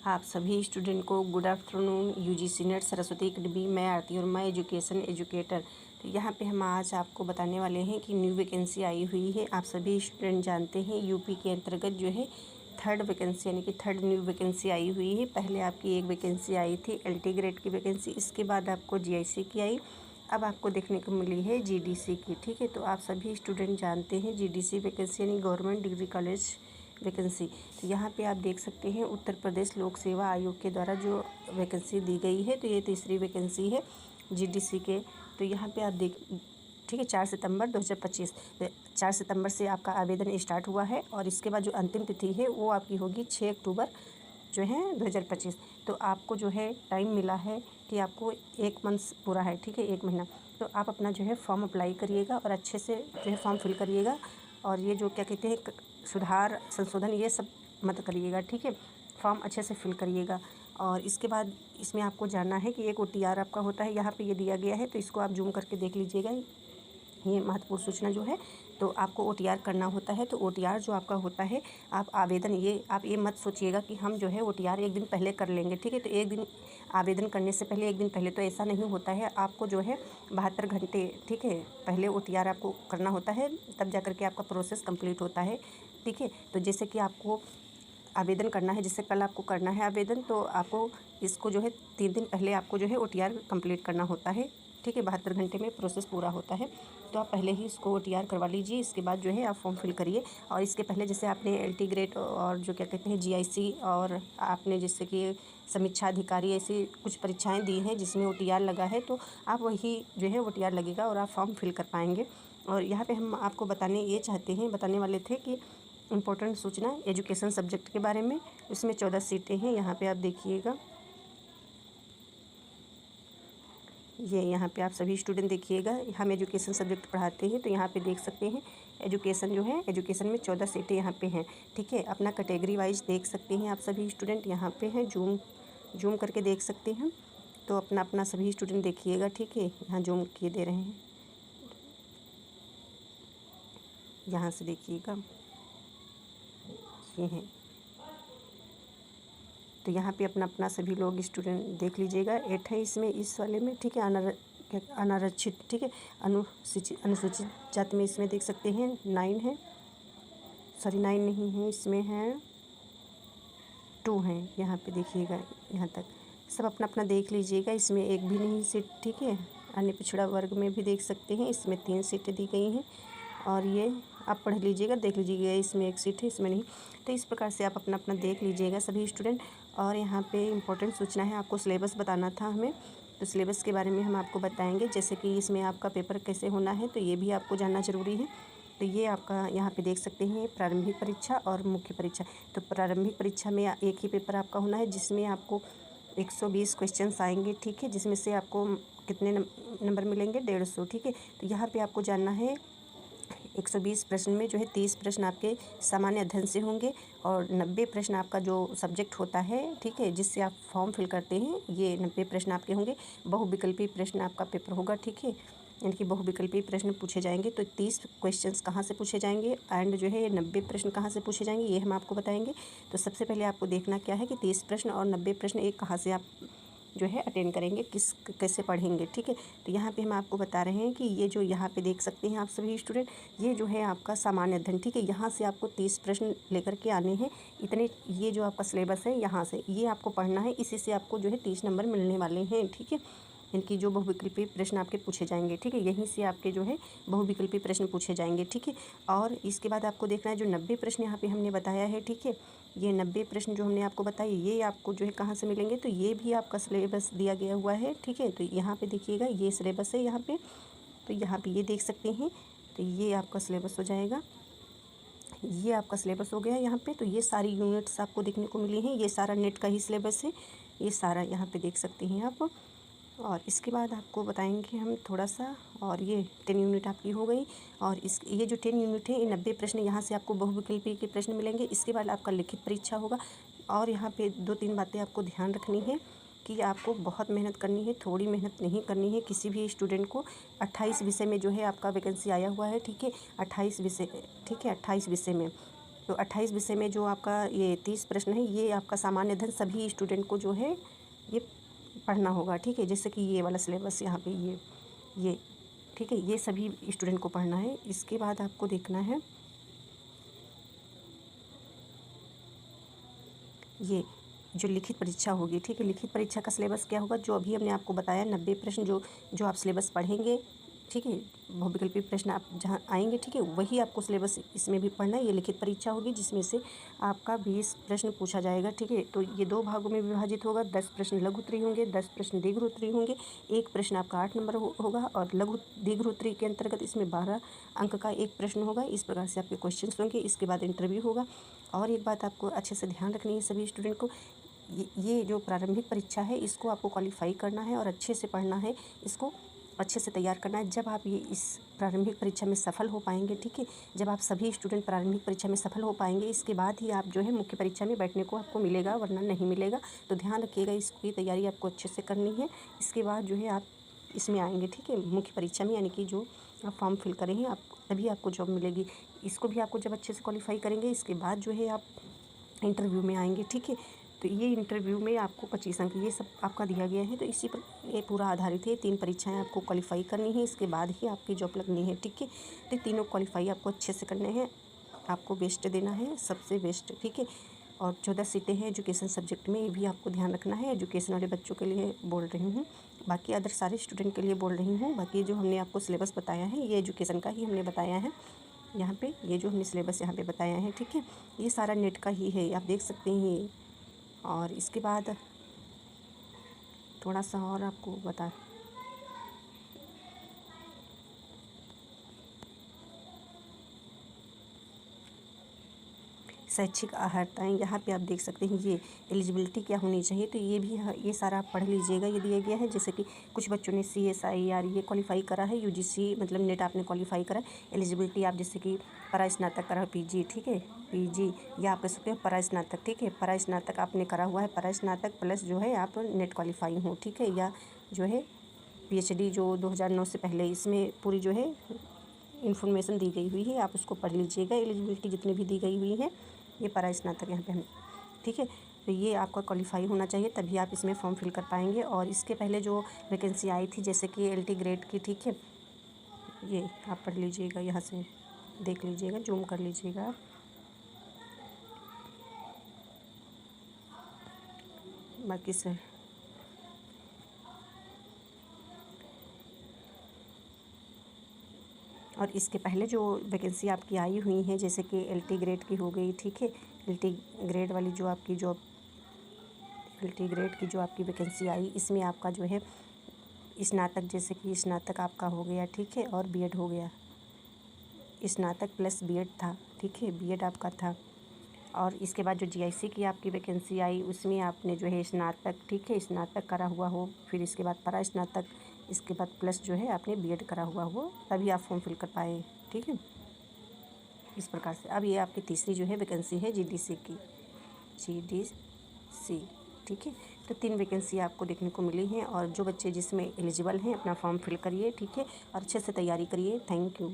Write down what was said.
आप सभी स्टूडेंट को good afternoon. UGC net Saraswati academy, मैं आरती और मैं एजुकेटर। तो यहाँ पे हम आज आपको बताने वाले हैं कि न्यू वैकेंसी आई हुई है। आप सभी स्टूडेंट जानते हैं यूपी के अंतर्गत जो है थर्ड वैकेंसी यानी कि थर्ड न्यू वैकेंसी आई हुई है। पहले आपकी एक वैकेंसी आई थी एलटी ग्रेड की वैकेंसी, इसके बाद आपको जीआईसी की आई, अब आपको देखने को मिली है जीडीसी की। ठीक है, तो आप सभी स्टूडेंट जानते हैं जीडीसी वैकेंसी यानी गवर्नमेंट डिग्री कॉलेज वैकेंसी। तो यहाँ पे आप देख सकते हैं उत्तर प्रदेश लोक सेवा आयोग के द्वारा जो वैकेंसी दी गई है, तो ये तीसरी वैकेंसी है जीडीसी के। तो यहाँ पे आप देख, ठीक है, 4 सितंबर 2025, 4 सितंबर से आपका आवेदन स्टार्ट हुआ है और इसके बाद जो अंतिम तिथि है वो आपकी होगी 6 अक्टूबर जो है 2025। तो आपको जो है टाइम मिला है कि आपको 1 मंथ पूरा है, ठीक है, 1 महीना। तो आप अपना जो है फॉर्म अप्लाई करिएगा और अच्छे से जो है फॉर्म फिल करिएगा। और ये जो क्या कहते हैं सुधार संशोधन ये सब मत करिएगा, ठीक है, फॉर्म अच्छे से फिल करिएगा। और इसके बाद इसमें आपको जानना है कि एक ओटीआर आपका होता है, यहाँ पे ये दिया गया है, तो इसको आप जूम करके देख लीजिएगा। ये महत्वपूर्ण सूचना जो है, तो आपको ओटीआर करना होता है। तो ओटीआर जो आपका होता है, आप आवेदन आप ये मत सोचिएगा कि हम जो है ओटीआर एक दिन पहले कर लेंगे, ठीक है। तो एक दिन आवेदन करने से पहले, एक दिन पहले तो ऐसा नहीं होता है। आपको जो है 72 घंटे, ठीक है, पहले ओटीआर आपको करना होता है, तब जा कर के आपका प्रोसेस कंप्लीट होता है, ठीक है। तो जैसे कि आपको आवेदन करना है, जैसे कल आपको करना है आवेदन, तो आपको इसको जो है 3 दिन पहले आपको जो है ओटीआर कंप्लीट करना होता है, ठीक है। 72 घंटे में प्रोसेस पूरा होता है, तो आप पहले ही इसको ओटीआर करवा लीजिए। इसके बाद जो है आप फॉर्म फिल करिए। और इसके पहले जैसे आपने एलटी ग्रेड और जो क्या कहते हैं जीआईसी, और आपने जैसे कि समीक्षा अधिकारी, ऐसी कुछ परीक्षाएं दी हैं जिसमें ओटीआर लगा है, तो आप वही जो है ओटीआर लगेगा और आप फॉर्म फिल कर पाएंगे। और यहाँ पे हम आपको बताने वाले थे कि इम्पोर्टेंट सूचना एजुकेशन सब्जेक्ट के बारे में। इसमें 14 सीटें हैं, यहाँ पे आप देखिएगा। ये यहाँ पे आप सभी स्टूडेंट देखिएगा, हम एजुकेशन सब्जेक्ट पढ़ाते हैं, तो यहाँ पे देख सकते हैं एजुकेशन जो है, एजुकेशन में 14 सीटें यहाँ पे हैं, ठीक है। अपना कैटेगरी वाइज देख सकते हैं आप सभी स्टूडेंट, यहाँ पे हैं, जूम करके देख सकते हैं। तो अपना अपना सभी स्टूडेंट देखिएगा, ठीक है, यहाँ जूम किए दे रहे हैं, यहाँ से देखिएगा, ये हैं। तो यहाँ पे अपना अपना सभी लोग स्टूडेंट देख लीजिएगा। 8 है इसमें, इस वाले में, ठीक है, अनारक्षित, ठीक है, अनुसूचित जाति में इसमें देख सकते हैं 9 है, सॉरी 9 नहीं है, इसमें है 2 हैं, यहाँ पे देखिएगा, यहाँ तक सब अपना अपना देख लीजिएगा। इसमें एक भी नहीं सीट, ठीक है। अन्य पिछड़ा वर्ग में भी देख सकते हैं, इसमें 3 सीटें दी गई हैं। और ये आप पढ़ लीजिएगा, देख लीजिएगा, इसमें 1 सीट है, इसमें नहीं। तो इस प्रकार से आप अपना अपना देख लीजिएगा सभी स्टूडेंट। और यहाँ पे इम्पोर्टेंट सूचना है, आपको सिलेबस बताना था हमें, तो सिलेबस के बारे में हम आपको बताएंगे। जैसे कि इसमें आपका पेपर कैसे होना है, तो ये भी आपको जानना ज़रूरी है। तो ये आपका यहाँ पे देख सकते हैं प्रारंभिक परीक्षा और मुख्य परीक्षा। तो प्रारंभिक परीक्षा में एक ही पेपर आपका होना है, जिसमें आपको 120 क्वेश्चंस आएंगे, ठीक है, जिसमें से आपको कितने नंबर मिलेंगे, 150, ठीक है। तो यहाँ पे आपको जानना है 120 प्रश्न में जो है 30 प्रश्न आपके सामान्य अध्ययन से होंगे और 90 प्रश्न आपका जो सब्जेक्ट होता है, ठीक है, जिससे आप फॉर्म फिल करते हैं, ये 90 प्रश्न आपके होंगे। बहुविकल्पी प्रश्न आपका पेपर होगा, ठीक है, यानी कि बहुविकल्पी प्रश्न पूछे जाएंगे। तो 30 क्वेश्चंस कहाँ से पूछे जाएंगे एंड जो है 90 प्रश्न कहाँ से पूछे जाएंगे, ये हम आपको बताएंगे। तो सबसे पहले आपको देखना क्या है कि 30 प्रश्न और 90 प्रश्न एक कहाँ से आप जो है अटेंड करेंगे, कैसे पढ़ेंगे, ठीक है। तो यहाँ पे हम आपको बता रहे हैं कि ये जो यहाँ पे देख सकते हैं आप सभी स्टूडेंट, ये जो है आपका सामान्य अध्ययन, ठीक है, यहाँ से आपको 30 प्रश्न लेकर के आने हैं, इतने, ये जो आपका सिलेबस है यहाँ से ये आपको पढ़ना है, इसी से आपको जो है 30 नंबर मिलने वाले हैं, ठीक है। इनकी जो बहुविकल्पी प्रश्न आपके पूछे जाएंगे, ठीक है, यहीं से आपके जो है बहुविकल्पी प्रश्न पूछे जाएंगे, ठीक है। और इसके बाद आपको देखना है जो 90 प्रश्न यहाँ पे हमने बताया है, ठीक है, ये 90 प्रश्न जो हमने आपको बताए, ये आपको जो है कहाँ से मिलेंगे, तो ये भी आपका सिलेबस दिया गया हुआ है, ठीक है। तो यहाँ पे देखिएगा, ये सिलेबस है यहाँ पे, तो यहाँ पे ये देख सकते हैं, तो ये आपका सिलेबस हो जाएगा, ये आपका सिलेबस हो गया है यहाँ पे। तो ये सारी यूनिट्स आपको देखने को मिली हैं, ये सारा नेट का ही सिलेबस है, ये सारा यहाँ पे देख सकते हैं आप। और इसके बाद आपको बताएंगे हम थोड़ा सा, और ये 10 यूनिट आपकी हो गई। और ये जो 10 यूनिट है, ये 90 प्रश्न, यहाँ से आपको बहुविकल्पी के प्रश्न मिलेंगे। इसके बाद आपका लिखित परीक्षा होगा। और यहाँ पे 2-3 बातें आपको ध्यान रखनी है कि आपको बहुत मेहनत करनी है, थोड़ी मेहनत नहीं करनी है किसी भी स्टूडेंट को। 28 विषय में जो है आपका वैकेंसी आया हुआ है, ठीक है, 28 विषय, ठीक है, 28 विषय में। तो 28 विषय में जो आपका ये 30 प्रश्न है, ये आपका सामान्य अध्ययन सभी स्टूडेंट को जो है ये पढ़ना होगा, ठीक है। जैसे कि ये वाला सिलेबस यहाँ पे ये ठीक है, ये सभी स्टूडेंट को पढ़ना है। इसके बाद आपको देखना है ये जो लिखित परीक्षा होगी, ठीक है। लिखित परीक्षा का सिलेबस क्या होगा, जो अभी हमने आपको बताया 90 प्रश्न जो आप सिलेबस पढ़ेंगे, ठीक है। बहुविकल्पी प्रश्न आप जहाँ आएंगे, ठीक है, वही आपको सिलेबस इसमें भी पढ़ना है। ये लिखित परीक्षा होगी जिसमें से आपका 20 प्रश्न पूछा जाएगा, ठीक है। तो ये 2 भागों में विभाजित होगा। 10 प्रश्न लघु उत्तरीय होंगे, 10 प्रश्न दीर्घ उत्तरीय होंगे। एक प्रश्न आपका 8 नंबर होगा और लघु दीर्घ उत्तरीय के अंतर्गत इसमें 12 अंक का एक प्रश्न होगा। इस प्रकार से आपके क्वेश्चन होंगे। इसके बाद इंटरव्यू होगा। और एक बात आपको अच्छे से ध्यान रखनी है सभी स्टूडेंट को, ये जो प्रारंभिक परीक्षा है इसको आपको क्वालिफाई करना है और अच्छे से पढ़ना है, इसको अच्छे से तैयार करना है। जब आप ये इस प्रारंभिक परीक्षा में सफल हो पाएंगे, ठीक है, जब आप सभी स्टूडेंट प्रारंभिक परीक्षा में सफल हो पाएंगे, इसके बाद ही आप जो है मुख्य परीक्षा में बैठने को आपको मिलेगा, वरना नहीं मिलेगा। तो ध्यान रखिएगा, इसकी तैयारी आपको अच्छे से करनी है। इसके बाद जो है आप इसमें आएंगे, ठीक है, मुख्य परीक्षा में, यानी कि जो आप फॉर्म फिल करेंगे आप तभी आपको जॉब मिलेगी। इसको भी आपको जब अच्छे से क्वालिफाई करेंगे, इसके बाद जो है आप इंटरव्यू में आएंगे, ठीक है। तो ये इंटरव्यू में आपको 25 अंक ये सब आपका दिया गया है। तो इसी पर ये पूरा आधारित है। 3 परीक्षाएं आपको क्वालिफाई करनी है, इसके बाद ही आपकी जॉब लगनी है, ठीक है। तो तीनों क्वालिफाई आपको अच्छे से करने हैं, आपको बेस्ट देना है, सबसे बेस्ट, ठीक है। और 14 सीटें हैं एजुकेशन सब्जेक्ट में, ये भी आपको ध्यान रखना है। एजुकेशन वाले बच्चों के लिए बोल रही हूँ, बाकी अदर सारे स्टूडेंट के लिए बोल रही हूँ। बाकी जो हमने आपको सिलेबस बताया है ये एजुकेशन का ही हमने बताया है यहाँ पे। ये जो हमने सिलेबस यहाँ पे बताया है, ठीक है, ये सारा नेट का ही है, आप देख सकते हैं ये। और इसके बाद थोड़ा सा और आपको बता शैक्षिक अर्हताएँ, यहाँ पे आप देख सकते हैं ये एलिजिबिलिटी क्या होनी चाहिए। तो ये भी ये सारा आप पढ़ लीजिएगा, ये दिया गया है। जैसे कि कुछ बच्चों ने CSIR ये क्वालिफाई करा है, UGC मतलब नेट आपने क्वालिफाई करा। एलिजिबिलिटी आप जैसे कि परा स्नातक करा, PG, ठीक है, PG या आप कह सकते हो परा स्नातक, ठीक है। परा स्नातक आपने करा हुआ है, परा स्नातक प्लस जो है आप नेट क्वालिफाई हो, ठीक है, या जो है PhD जो 2009 से पहले, इसमें पूरी जो है इन्फॉर्मेशन दी गई हुई है, आप उसको पढ़ लीजिएगा। एलिजिबिलिटी जितनी भी दी गई हुई है, ये परा स्नातक यहाँ पे हम, ठीक है। तो ये आपका क्वालिफाई होना चाहिए, तभी आप इसमें फॉर्म फिल कर पाएंगे। और इसके पहले जो वैकेंसी आई थी जैसे कि LT ग्रेड की, ठीक है, ये आप पढ़ लीजिएगा, यहाँ से देख लीजिएगा, जूम कर लीजिएगा। बाकी सर और इसके पहले जो वैकेंसी आपकी आई हुई हैं जैसे कि LT ग्रेड की हो गई, ठीक है, LT ग्रेड वाली जो आपकी जॉब, LT ग्रेड की जो आपकी वैकेंसी आई, इसमें आपका जो है स्नातक, जैसे कि स्नातक आपका हो गया, ठीक है, और B.Ed हो गया, स्नातक प्लस B.Ed था, ठीक है, B.Ed आपका था। और इसके बाद जो GIC की आपकी वैकेंसी आई उसमें आपने जो है स्नातक, ठीक है, स्नातक करा हुआ हो, फिर इसके बाद परा स्नातक, इसके बाद प्लस जो है आपने B.Ed करा हुआ हो, तभी आप फॉर्म फिल कर पाए, ठीक है, इस प्रकार से। अब ये आपकी तीसरी जो है वैकेंसी है GDC की, GDC, ठीक है। तो 3 वैकेंसी आपको देखने को मिली हैं। और जो बच्चे जिसमें एलिजिबल हैं अपना फॉर्म फिल करिए, ठीक है, और अच्छे से तैयारी करिए। Thank you.